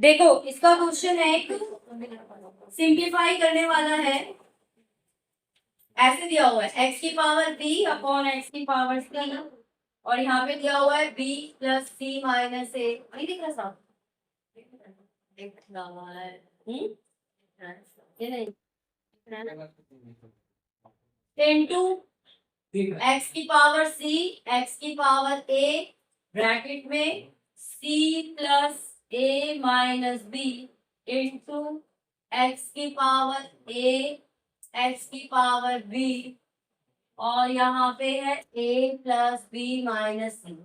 देखो इसका क्वेश्चन है, एक सिंप्लीफाई करने वाला है। ऐसे दिया हुआ है x की पावर b अपॉन x की पावर c, और यहाँ पे दिया हुआ है b plus c minus a। नहीं दिख रहा साहब? दिख रहा है। ये नहीं इनटू x की पावर c, x की पावर a ब्रैकेट में c plus a minus b into x की पावर a, x की पावर b, और यहाँ पे है a प्लस बी माइनस सी।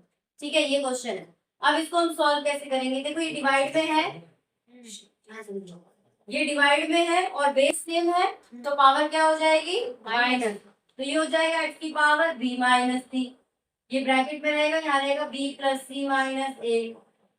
ठीक है, ये क्वेश्चन है। अब इसको हम सॉल्व कैसे करेंगे? देखो ये डिवाइड में है, ये डिवाइड में है और बेस सेम है, तो पावर क्या हो जाएगी? माइनस। तो ये हो जाएगा x की पावर b माइनस सी, ये ब्रैकेट में रहेगा, यहाँ रहेगा b प्लस सी माइनस ए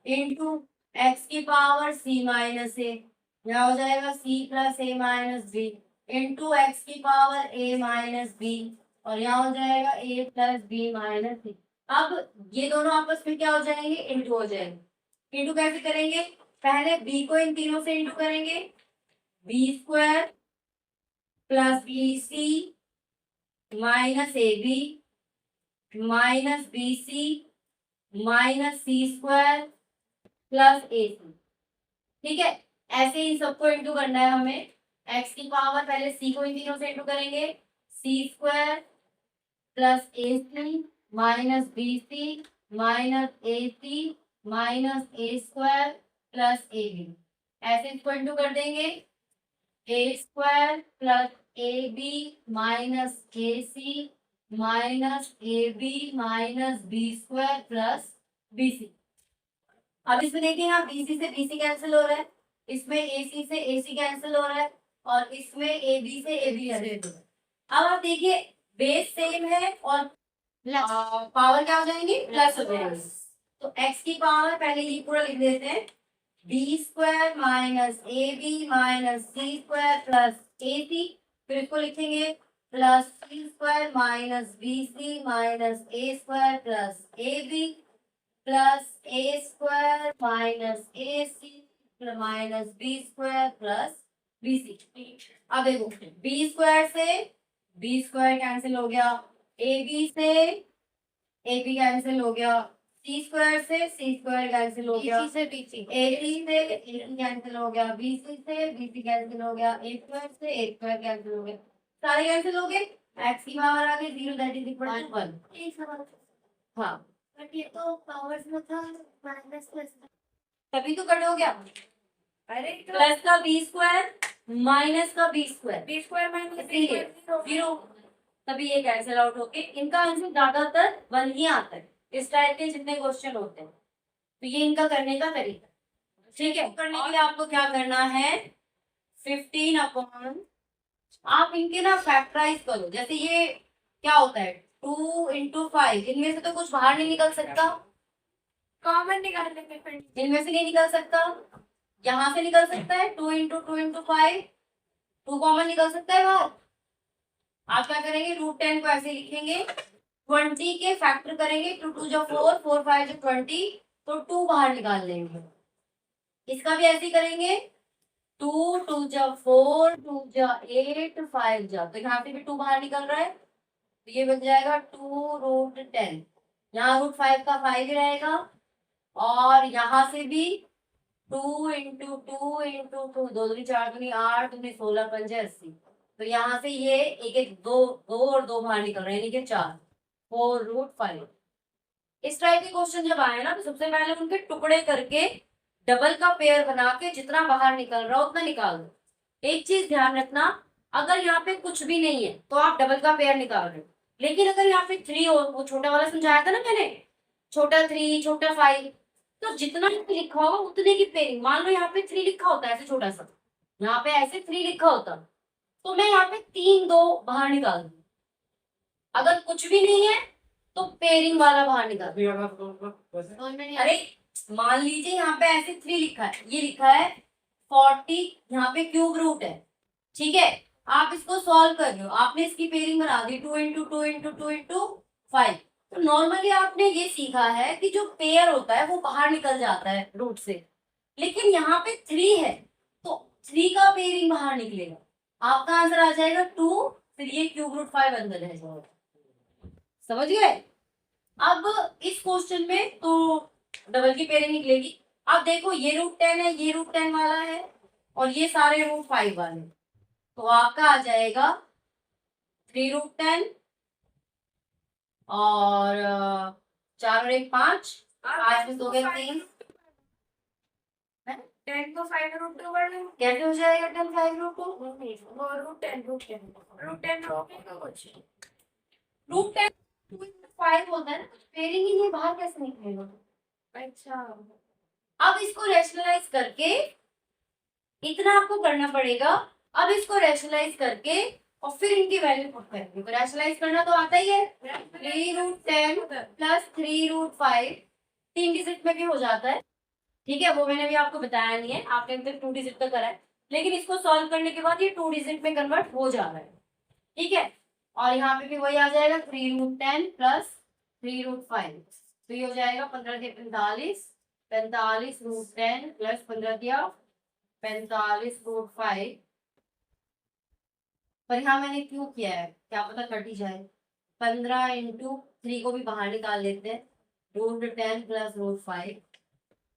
इंटू एक्स की पावर c माइनस ए, यहाँ हो जाएगा c प्लस ए माइनस बी इंटू एक्स की पावर a माइनस बी, और यहाँ हो जाएगा a प्लस बी माइनस सी। अब ये दोनों आपस में क्या हो जाएंगे? इंटू हो जाएंगे। इंटू कैसे करेंगे? पहले b को इन तीनों से इंटू करेंगे, B square plus B C minus A B minus B C minus C square plus A C. ठीक है, ऐसे ही सबको इंटू करना है हमें। x की पावर पहले c को इन तीनों से इंटू करेंगे, C square plus A C minus B C minus A C minus A square plus A B, ऐसे इसको इंटू कर देंगे। A square plus A B minus A C minus A B minus B square plus B C. अब इसमें देखिए, यहाँ BC से BC cancel हो रहा है, इसमें एसी से एसी कैंसिल हो रहा है, और इसमें एबी से एबी कैंसिल हो रहा है। अब आप देखिए बेस सेम है और पावर क्या हो जाएंगी? प्लस हो जाएंगे। तो x की पावर पहले ये पूरा लिख देते हैं, B square minus A B minus C square plus A C, फिर इसको लिखेंगे plus C square minus B C minus A square plus A B plus A square minus A C minus B square plus B C. अब देखो B square से B square cancel हो गया, A B से A B cancel हो गया, सी square से सी square cancel हो गया, ए सी से ए सी कैंसिल हो गया, बी सी कैंसिल हो गया, ए स्क्वायर से ए स्क्वायर कैंसिल हो गया, सारे कैंसिल हो गए। एक्स की पावर आ गई 0, दैट इज इक्वल टू 1। हाँ, बट ये तो पावर्स में था माइनस प्लस, तभी तो कट हो गया। अरे प्लस का बी स्क्वायर माइनस का बी स्क्वायर माइनस 0, तभी ये कैंसिल आउट होके इनका आंसर ज्यादातर 1 ही आता है। इस टाइप के जितने क्वेश्चन होते हैं, तो ये इनका करने का तरीका। ठीक है, करने के लिए आपको क्या करना है? 15 अपॉन, आप इनके ना फैक्टराइज करो। जैसे ये क्या होता है 2 इंटू 5, इनमें से तो कुछ बाहर नहीं निकल सकता, कॉमन निकाल लेंगे, इनमें से नहीं निकल सकता, यहाँ से निकल सकता है 2 इंटू 5, 2 कॉमन निकल सकता है बाहर। आप क्या करेंगे? √10 को ऐसे लिखेंगे, 20 के फैक्टर करेंगे, 2 2 जो 4, 4 5 जो 20, तो 2 बाहर निकाल लेंगे। इसका भी ऐसे ही करेंगे, 2 2 जो 4, 2 जो 8, 5 जो, तो यहाँ से भी 2 बाहर निकल रहा है, तो ये बन जाएगा 2√10। यहाँ √5 का 5 ही रहेगा, और यहाँ से भी 2 इंटू 2 इंटू 2, 2 दूनी 4 दूनी 8 दूनी 16 5 80, तो यहाँ से ये एक एक 2 और 2 बाहर निकल रहे हैं, यानी कि 4, 4√5। इस टाइप के क्वेश्चन जब आए ना, तो सबसे पहले उनके टुकड़े करके डबल का पेयर बना के जितना बाहर निकल रहा हो उतना निकाल दो। एक चीज ध्यान रखना, अगर यहाँ पे कुछ भी नहीं है तो आप डबल का पेयर निकाल रहे हो, लेकिन अगर यहाँ पे 3 हो, वो छोटा वाला समझाया था ना मैंने, छोटा 3 छोटा 5, तो जितना लिखा होगा उतने की पेयरिंग। मान लो यहाँ पे 3 लिखा होता है ऐसे छोटा सा, यहाँ पे ऐसे 3 लिखा होता, तो मैं यहाँ पे 3 2 बाहर निकाल दूँ। अगर कुछ भी नहीं है तो पेयरिंग वाला बाहर निकाल। अरे मान लीजिए यहाँ पे ऐसे 3 लिखा है, ये लिखा है 40, यहाँ पे क्यूब रूट है। ठीक है, आप इसको सॉल्व कर रहे हो, आपने इसकी पेयरिंग बना दी 2 इंटू 2 इंटू 2 इंटू 5। तो नॉर्मली आपने ये सीखा है कि जो पेयर होता है वो बाहर निकल जाता है रूट से, लेकिन यहाँ पे 3 है तो 3 का पेयरिंग बाहर निकलेगा, आपका आंसर आ जाएगा 2, फिर ये क्यूब रूट 5 अंदर रह जाएगा। समझ गए? अब इस क्वेश्चन में तो डबल की पेयरिंग निकलेगी। अब देखो ये √10 है, ये √10 वाला है और ये सारे √5 वाले, तो आपका आ जाएगा 3√10 और 4 और 1 5, 5 में 2 गए 3। 10 को 5 √2 कर लो। कैसे हो जाएगा 10 5 √2? और √10 रोकेगा कुछ। √10 5 होता है ना, पेयरिंग ही नहीं, बाहर कैसे निकलेगा? अच्छा, अब इसको रैशनलाइज करके इतना आपको करना पड़ेगा। अब इसको रैशनलाइज करके और फिर इनकी वैल्यू पुट करेंगे। तो रैशनलाइज करना तो आता ही है, 3√10 प्लस 3√5 3 डिजिट में भी हो जाता है। ठीक है, वो मैंने अभी आपको बताया नहीं है, आपने अभी तक 2 डिजिट तक करा है, लेकिन इसको सॉल्व करने के बाद ये 2 डिजिट में कन्वर्ट हो जा रहा है। ठीक है, और यहाँ पे भी वही आ जाएगा 3√10 प्लस 3√5, तो ये हो जाएगा 15 के 45, 45 √10 प्लस 15 दिया 45 √5। पर यहाँ मैंने क्यों किया है, क्या पता कट ही जाए। 15 इंटू 3 को भी बाहर निकाल लेते हैं, √10 प्लस √5,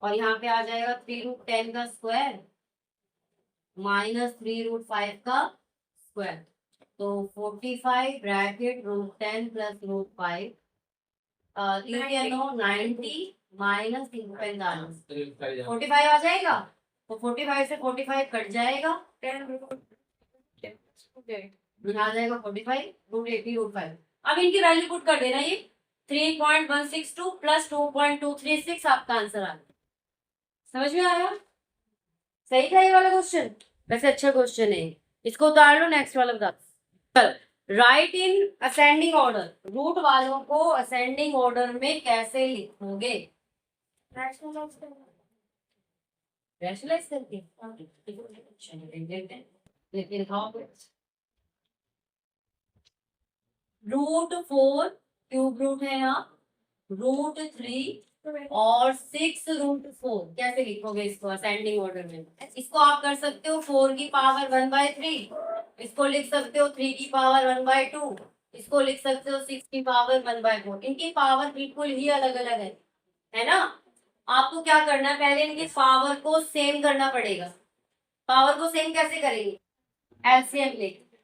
और यहाँ पे आ जाएगा 3√10 का स्क्वायर माइनस 3√5 का स्क्वायर, तो 45 ब्रैकेट √10 प्लस √5, 90 माइनस 45 45 आ जाएगा, तो 45 से 45 कट जाएगा, आ जाएगा 45 √80 √5। अब इनकी वैल्यू पुट कर देना, ये 3.162 प्लस 2.236 आपका आंसर आ गया। समझ में आया? सही था ये वाला क्वेश्चन, वैसे अच्छा क्वेश्चन है, इसको उतार लो। नेक्स्ट वाला बता, चल write in ascending order, root वालों को असेंडिंग ऑर्डर में कैसे लिखोगे? रैशनलाइज करके लेकिन √4 क्यूब रूट है यहाँ, √3 और 6 √4, कैसे लिखोगे इसको असेंडिंग ऑर्डर में? इसको आप कर सकते हो 4 की पावर 1/3, इसको लिख सकते हो 3 की पावर 1/2, इसको लिख सकते हो 6 की पावर 1/4। इनकी पावर बिल्कुल ही अलग अलग है ना? आपको क्या करना है, पहले इनकी पावर को सेम करना पड़ेगा। पावर को सेम कैसे करेंगे? एलसीएम लेके।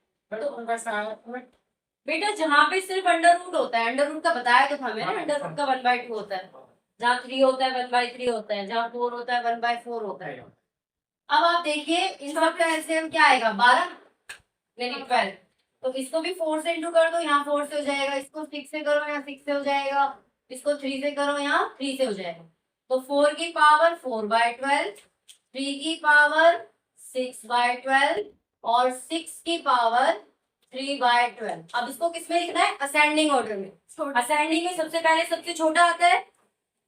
बेटा जहाँ पे सिर्फ अंडर रूट होता है, अंडर रूट का बताया तो था मैंने, अंडर रूट का 1/2 होता है, जहाँ 3 होता है 1/3 होता है, जहाँ 4 होता है 1/4 होता है। अब आप देखिए इन सब का एलसीएम क्या आएगा, 12 नहीं 12, तो इसको भी 4 से इंटू कर दो, यहाँ 4 से हो जाएगा, इसको 6 से करो, यहाँ 6 से हो जाएगा, इसको 3 से करो, यहाँ 3 से हो जाएगा, तो 4 की पावर 4/12, 3 की पावर 6/12 और 6 की पावर 3/12। अब इसको किसमें लिखना है? असेंडिंग ऑर्डर में। असेंडिंग में सबसे पहले सबसे छोटा आता है,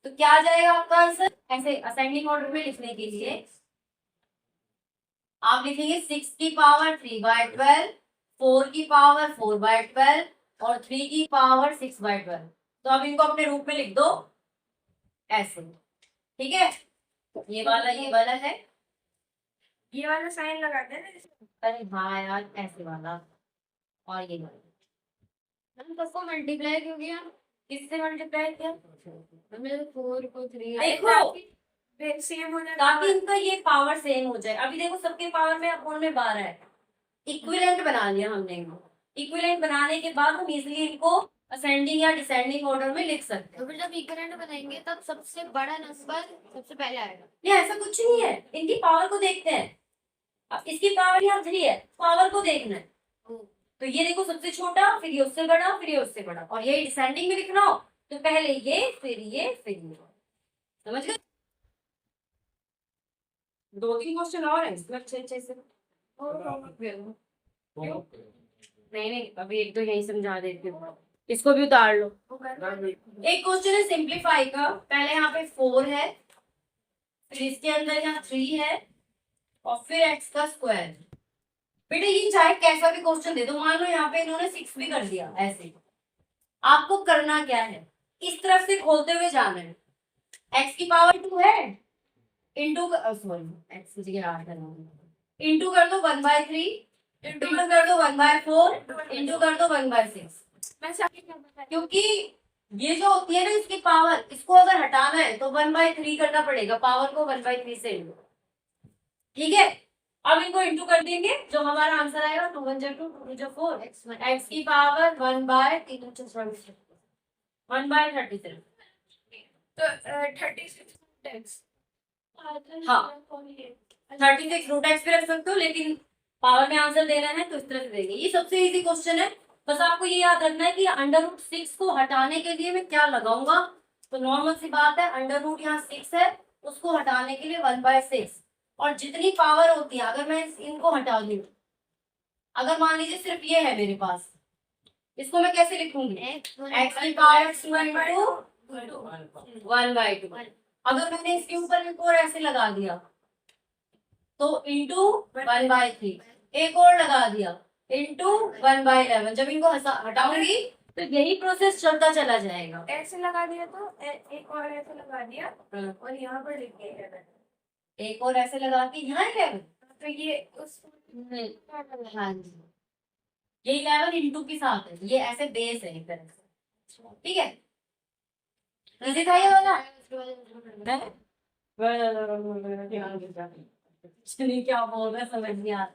तो क्या आ जाएगा आपका आंसर? ऐसे असेंडिंग ऑर्डर में लिखने के लिए आप लिखेंगे 6 की पावर 3/12, 4 की पावर 4/12 और 3 की पावर 6/12। तो अब इनको अपने रूप में लिख दो ऐसे, ठीक है? ये वाला है, ये वाला साइन लगाते हैं ना। अरे हाँ यार, ऐसे वाला और ये वाला। हम सबको मल्टीप्लाई क्यों किया? किससे मल्टीप्लाई किया? हमने 4 को 3, देखो सेम हो जाए ताकि इनका ये पावर सेम हो जाए। अभी देखो सबके पावर में अपोन में 12 है, इक्विवेलेंट बना लिया हमने इनको। इक्विवेलेंट बनाने के बाद हम इजीली इनको असेंडिंग या डिसेंडिंग ऑर्डर में लिख सकते हैं। तो फिर जब इक्विवेलेंट बनाएंगे तब सबसे बड़ा नंबर सबसे पहले आएगा। नहीं ऐसा कुछ नहीं है, इनकी पावर को देखते हैं। अब इसकी पावर यहाँ 3 है, पावर को देखना है, तो ये देखो सबसे छोटा, फिर ये उससे बड़ा, फिर ये उससे बड़ा, और ये डिसेंडिंग में लिखना हो तो पहले ये फिर ये फिर ये। समझ गए? 2-3 क्वेश्चन और है इसमें अच्छे से। नहीं अभी एक तो यही समझा देती हूँ, इसको भी उतार लो। एक क्वेश्चन है सिंप्लीफाई का, पहले यहाँ पे 4 है, फिर इसके अंदर यहाँ 3 है और फिर x का स्क्वायर। बेटा ये चाहे कैसा भी क्वेश्चन दे दो, मान लो यहाँ पे इन्होंने 6 भी कर दिया, ऐसे आपको करना क्या है, इस तरफ से खोलते हुए जाना है। x की पावर 2 है, इंटू सॉरी एक्स की जगह 8 करना, इंटू कर दो 1/3, इंटू कर दो 1/4, इंटू कर दो 1/6। मैं सारी नंबर क्योंकि ये जो होती है ना इसकी पावर, इसको अगर हटाना है तो 1/3 करना पड़ेगा, पावर को 1/3 से इंटू। ठीक है, अब इनको इंटू कर देंगे, जो हमारा आंसर आएगा 2 1 2 2 2 4 एक्स की पावर 1/36 तो 36 x हाँ। 36 रूट एक्स भी रख सकते हो, लेकिन पावर में आंसर देना है तो इस तरह से देंगे। ये सबसे इजी क्वेश्चन है, बस आपको ये याद रखना है कि √6 को हटाने के लिए मैं क्या लगाऊंगा। तो नॉर्मल सी बात है, √ यहाँ 6 है, उसको हटाने के लिए 1/6, और जितनी पावर होती है अगर मैं इनको हटा दूं, अगर मान लीजिए सिर्फ ये है मेरे पास, इसको मैं कैसे लिखूंगी, एक्स की पावर 1/2। अगर मैंने इसके ऊपर एक और ऐसे लगा दिया तो इंटू 1/3, एक और लगा दिया इंटू 1/11। जब इनको हटाऊंगी तो यही प्रोसेस चलता चला जाएगा। ऐसे लगा दिया तो एक और ऐसे लगा दिया और यहाँ पर लिख दिया, एक और ऐसे लगा के यहाँ 11, तो ये उस हाँ जी, ये 11 इंटू के साथ है, ये ऐसे बेस है एक तरह से। ठीक है, इजी था ये वाला। चलिए क्या बोल रहे हैं समझ नहीं आ रहा।